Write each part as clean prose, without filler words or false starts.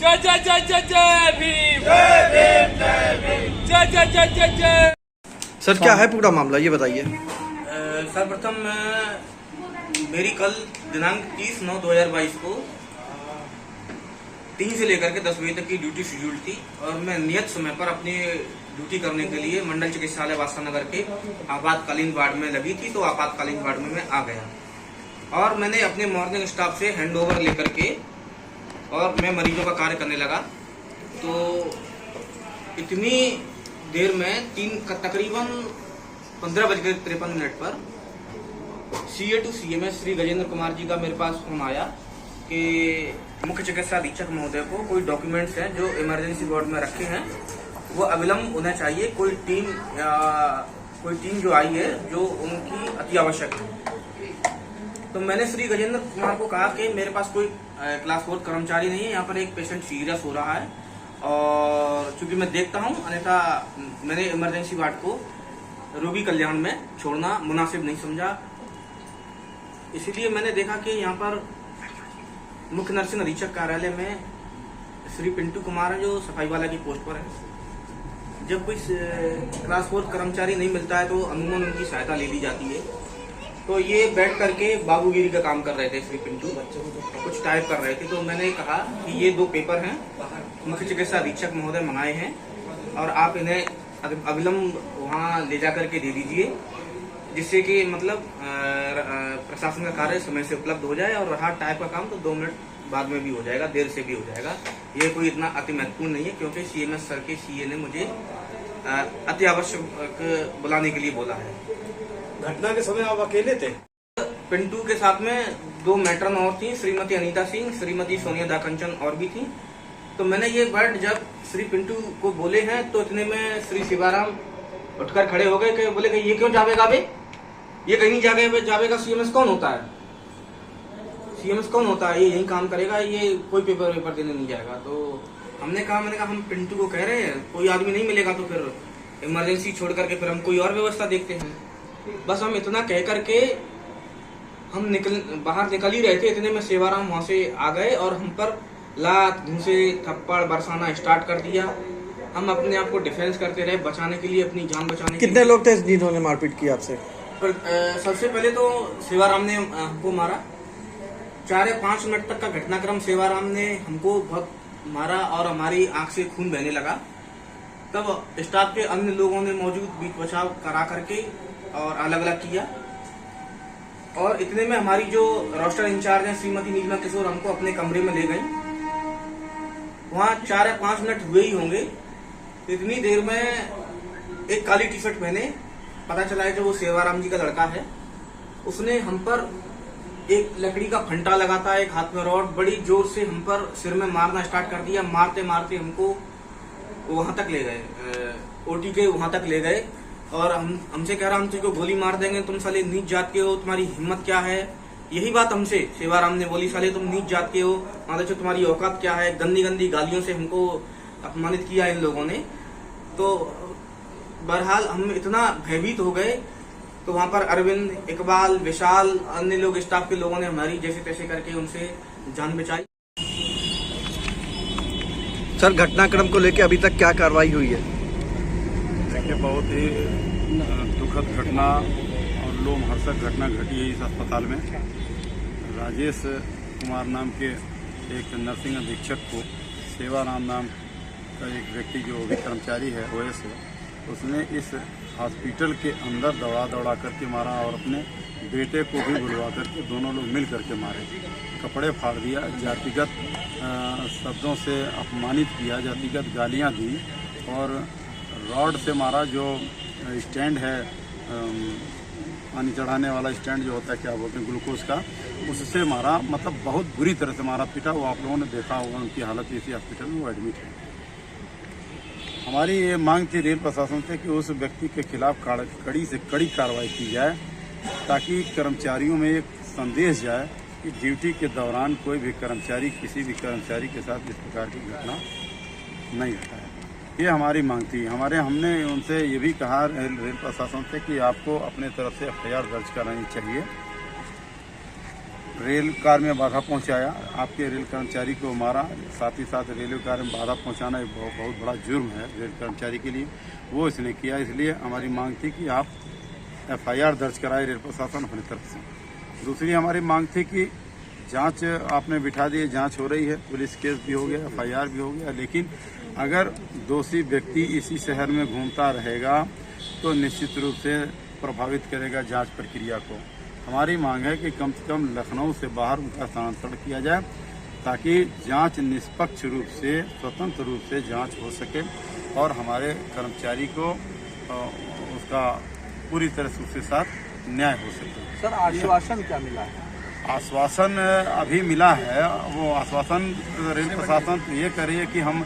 जय जय जय जय जय भीम, जय भीम, जय भीम, जय जय जय जय जय। सर क्या है पूरा मामला ये बताइए। सर्वप्रथम मेरी कल दिनांक 30/9/2022 को 3 से लेकर के 10 बजे तक की ड्यूटी शेड्यूल थी और मैं नियत समय पर अपनी ड्यूटी करने के लिए मंडल चिकित्सालय वास्तानगर के आपातकालीन वार्ड में लगी थी, तो आपातकालीन वार्ड में मैं आ गया और मैंने अपने मॉर्निंग स्टाफ से हैंडओवर लेकर के और मैं मरीजों का कार्य करने लगा। तो इतनी देर में तकरीबन 15:53 पर CA to CMS Shri Gajendra Kumar ji का मेरे पास फोन आया कि मुख्य चिकित्सा अधीक्षक महोदय को कोई डॉक्यूमेंट्स हैं जो इमरजेंसी वार्ड में रखे हैं वो अविलंब होना चाहिए। कोई टीम जो आई है जो उनकी अति आवश्यक है। तो मैंने श्री गजेंद्र कुमार को कहा कि मेरे पास कोई क्लास 4 कर्मचारी नहीं है, यहाँ पर एक पेशेंट सीरियस हो रहा है और चूंकि मैं देखता हूँ अन्यथा मैंने इमरजेंसी वार्ड को रोगी कल्याण में छोड़ना मुनासिब नहीं समझा। इसीलिए मैंने देखा कि यहाँ पर मुख्य नर्सिंग अधीक्षक कार्यालय में श्री पिंटू कुमार है जो सफाई वाला की पोस्ट पर है। जब कोई क्लास 4 कर्मचारी नहीं मिलता है तो अमूमन उनकी सहायता ले ली जाती है। तो ये बैठ करके बाबूगिरी का काम कर रहे थे श्री पिंटू, कुछ टाइप कर रहे थे। तो मैंने कहा कि ये 2 पेपर हैं मुख्य चिकित्सा अधीक्षक महोदय मंगाए हैं और आप इन्हें अविलंब वहाँ ले जा करके दे दीजिए, जिससे कि मतलब प्रशासन का कार्य समय से उपलब्ध हो जाए और रहा टाइप का काम तो 2 मिनट बाद में भी हो जाएगा, देर से भी हो जाएगा। ये कोई इतना अति महत्वपूर्ण नहीं है क्योंकि CMS सर के CA ने मुझे अति आवश्यक बुलाने के लिए बोला है। घटना के समय आप अकेले थे? पिंटू के साथ में 2 मैट्रन और थी, श्रीमती अनीता सिंह, श्रीमती सोनिया दाकंचन और भी थी। तो मैंने ये वर्ड जब श्री पिंटू को बोले हैं तो इतने में श्री शिवाराम उठकर खड़े हो गए कि बोले कि ये क्यों जावेगा बे, ये कहीं जावेगा। CMS कौन होता है? CMS कौन होता है? ये यही काम करेगा, ये कोई पेपर वेपर देने नहीं जाएगा। तो मैंने कहा हम पिंटू को कह रहे हैं कोई आदमी नहीं मिलेगा तो फिर इमरजेंसी छोड़ करके फिर हम कोई और व्यवस्था देखते हैं। बस हम इतना कह करके हम बाहर निकल ही रहे थे, इतने में सेवाराम वहां से आ गए और हम पर लात घूंसे थप्पड़ बरसाना स्टार्ट कर दिया। हम अपने आप को डिफेंस करते रहे बचाने के लिए, अपनी जान बचाने के लिए। कितने लोग थे जिन्होंने मारपीट की आपसे? सबसे पहले तो सेवाराम ने हमको मारा। 4 या 5 मिनट तक का घटनाक्रम सेवाराम ने हमको बहुत मारा और हमारी आंख से खून बहने लगा। तब स्टाफ के अन्य लोगों ने मौजूद बीच बचाव करा करके और अलग अलग किया और इतने में हमारी जो रोस्टर इंचार्ज है श्रीमती नीलिमा किशोर हमको अपने कमरे में ले गई। वहाँ 4 या 5 मिनट हुए ही होंगे, इतनी देर में एक काली टी शर्ट पहने पता चला है कि वो सेवाराम जी का लड़का है। उसने हम पर एक लकड़ी का फंटा लगाता, एक हाथ में रॉड, बड़ी जोर से हम पर सिर में मारना स्टार्ट कर दिया। मारते मारते हमको वहां तक ले गए, OT के वहां तक ले गए और हमसे कह रहा हम तुझको गोली मार देंगे, तुम साले नीच जात के हो, तुम्हारी हिम्मत क्या है। यही बात हमसे सेवाराम ने बोली, साले तुम नीच जात के हो, माता तुम्हारी औकात क्या है। गंदी गंदी गालियों से हमको अपमानित किया इन लोगों ने। तो बहरहाल हम इतना भयभीत हो गए तो वहां पर अरविंद, इकबाल, विशाल, अन्य लोग स्टाफ के लोगों ने हमारी जैसे तैसे करके उनसे जान बचाई। सर घटनाक्रम को लेकर अभी तक क्या कार्रवाई हुई है? देखिए बहुत ही दुखद घटना और लोमहर्षक घटना घटी है इस अस्पताल में। राजेश कुमार नाम के एक नर्सिंग अधीक्षक को सेवाराम नाम का एक व्यक्ति जो भी कर्मचारी है OS है, उसने इस हॉस्पिटल के अंदर दौड़ा करके मारा और अपने बेटे को भी बुलवा करके दोनों लोग मिल करके मारे। कपड़े फाड़ दिया, जातिगत शब्दों से अपमानित किया, जातिगत गालियां दी और रॉड से मारा। जो स्टैंड है पानी चढ़ाने वाला स्टैंड जो होता है, क्या बोलते हैं, ग्लूकोज का, उससे मारा। मतलब बहुत बुरी तरह से मारा पीटा। वो आप लोगों ने देखा होगा, उनकी हालत इसी हॉस्पिटल में वो एडमिट है। हमारी ये मांग थी रेल प्रशासन से कि उस व्यक्ति के खिलाफ कड़ी से कड़ी कार्रवाई की जाए ताकि कर्मचारियों में एक संदेश जाए कि ड्यूटी के दौरान कोई भी कर्मचारी किसी भी कर्मचारी के साथ इस प्रकार की घटना नहीं घटाए। ये हमारी मांग थी। हमने उनसे ये भी कहा रेल प्रशासन से कि आपको अपने तरफ से FIR दर्ज करानी चाहिए रेल कार में बाधा पहुंचाया, आपके रेल कर्मचारी को मारा, साथ ही साथ रेलवे कार में बाधा पहुंचाना एक बहुत बड़ा जुर्म है रेल कर्मचारी के लिए, वो इसने किया। इसलिए हमारी मांग थी कि आप FIR दर्ज कराए रेल प्रशासन अपनी तरफ से। दूसरी हमारी मांग थी कि जांच आपने बिठा दी, जांच हो रही है, पुलिस केस भी हो गया, FIR भी हो गया, लेकिन अगर दोषी व्यक्ति इसी शहर में घूमता रहेगा तो निश्चित रूप से प्रभावित करेगा जांच प्रक्रिया को। हमारी मांग है कि कम से कम लखनऊ से बाहर उनका स्थानांतरण किया जाए ताकि जांच निष्पक्ष रूप से, स्वतंत्र रूप से जांच हो सके और हमारे कर्मचारी को उसका पूरी तरह से उसके साथ न्याय हो सके। सर आश्वासन क्या मिला है? आश्वासन अभी मिला है, वो आश्वासन रेल प्रशासन तो ये करे कि हम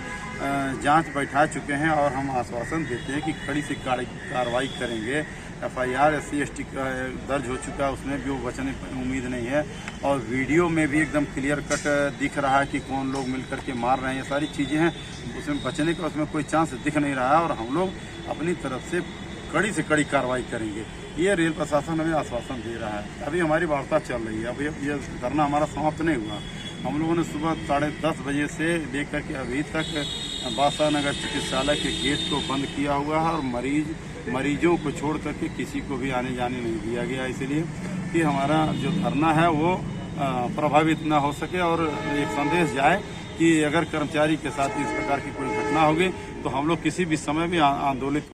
जांच बैठा चुके हैं और हम आश्वासन देते हैं कि कड़ी से कार्रवाई करेंगे। FIR SC/ST दर्ज हो चुका है, उसमें भी वो बचने की उम्मीद नहीं है और वीडियो में भी एकदम क्लियर कट दिख रहा है कि कौन लोग मिलकर के मार रहे हैं, ये सारी चीज़ें हैं, उसमें बचने का उसमें कोई चांस दिख नहीं रहा है और हम लोग अपनी तरफ से कड़ी से कड़ी कार्रवाई करेंगे, ये रेल प्रशासन हमें आश्वासन दे रहा है। अभी हमारी वार्ता चल रही है, अभी ये धरना हमारा समाप्त नहीं हुआ। हम लोगों ने सुबह 10:30 बजे से लेकर के अभी तक बादशाह नगर चिकित्सालय के गेट को बंद किया हुआ है और मरीजों को छोड़ करके किसी को भी आने जाने नहीं दिया गया, इसलिए कि हमारा जो धरना है वो प्रभावित ना हो सके और एक संदेश जाए कि अगर कर्मचारी के साथ इस प्रकार की कोई घटना होगी तो हम लोग किसी भी समय भी आंदोलित